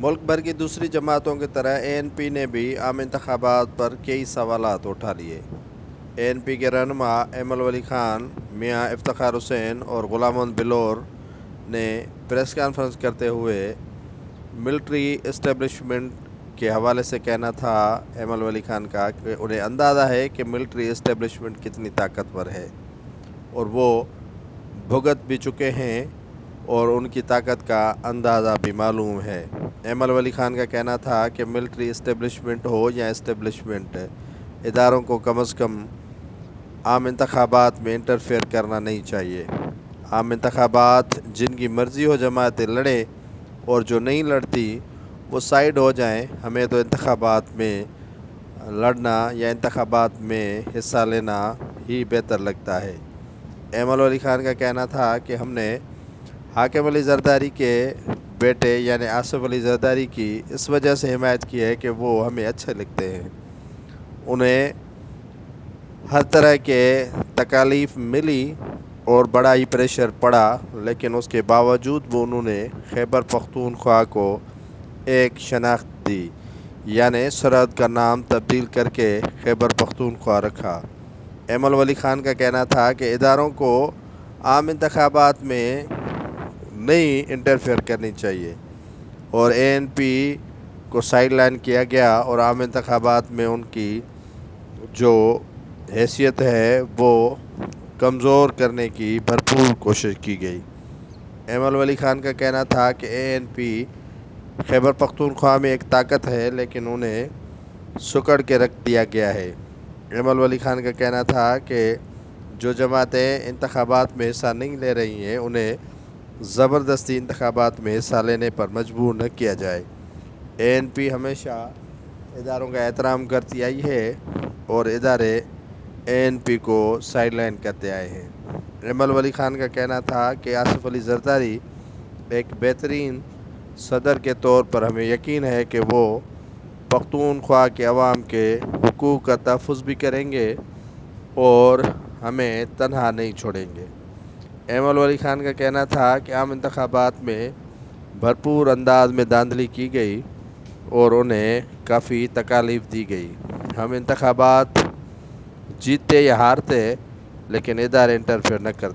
मुल्क भर की दूसरी जमातों की तरह ANP ने भी आम इंतखाबात पर कई सवालात उठा लिए। ANP के रहनुमा एमल वली खान, मियाँ इफ्तिखार हुसैन और गुलाम बिलोर ने प्रेस कॉन्फ्रेंस करते हुए मिलिट्री इस्टेब्लिशमेंट के हवाले से कहना था एमल वली खान का कि उन्हें अंदाज़ा है कि मिलिट्री इस्टेब्लिशमेंट कितनी ताकतवर है और वो भुगत भी चुके हैं और उनकी ताकत का अंदाज़ा भी मालूम है। एमल वली खान का कहना था कि मिलिट्री इस्टेब्लिशमेंट हो या इस्टेब्लिशमेंट, इदारों को कम अज़ कम आम इंतखाबात में इंटरफेयर करना नहीं चाहिए। आम इंतखाबात जिनकी मर्ज़ी हो जमातें लड़े और जो नहीं लड़ती वो साइड हो जाएं। हमें तो इंतखाबात में लड़ना या इंतखाबात में हिस्सा लेना ही बेहतर लगता है। एमल वली खान का कहना था कि हमने हाकिम अली जरदारी के बेटे यानी आसिफ अली जरदारी की इस वजह से हिमायत की है कि वो हमें अच्छे लगते हैं। उन्हें हर तरह के तकालीफ मिली और बड़ा ही प्रेशर पड़ा, लेकिन उसके बावजूद वो उन्होंने खैबर पख्तूनख्वा को एक शनाख्त दी, यानी सरहद का नाम तब्दील करके खैबर पख्तूनख्वा रखा। एमल वली खान का कहना था कि इदारों को आम इंतखाबात में नहीं इंटरफेयर करनी चाहिए और ANP को साइड लाइन किया गया और आम इंतखाबात में उनकी जो हैसियत है वो कमज़ोर करने की भरपूर कोशिश की गई। एमल वली खान का कहना था कि ANP खैबर पख्तूनख्वा में एक ताकत है, लेकिन उन्हें सुकड़ के रख दिया गया है। एमल वली खान का कहना था कि जो जमातें इंतखाबात में हिस्सा नहीं ले रही हैं उन्हें ज़बरदस्ती इंतखाबात में हिस्सा लेने पर मजबूर न किया जाए। ANP हमेशा इदारों का एहतराम करती आई है और इदारे ANP को साइड लाइन करते आए हैं। एमल वली खान का कहना था कि आसिफ अली जरदारी एक बेहतरीन सदर के तौर पर हमें यकीन है कि वो पख्तूनख्वा के अवाम के हुकूक़ का तहफ़्फ़ुज़ भी करेंगे और हमें तन्हा नहीं छोड़ेंगे। एमल वली खान का कहना था कि आम इंतखाबात में भरपूर अंदाज में धांधली की गई और उन्हें काफ़ी तकालीफ दी गई। हम इंतखाबात जीतते या हारते, लेकिन इदारे इंटरफेयर न करते।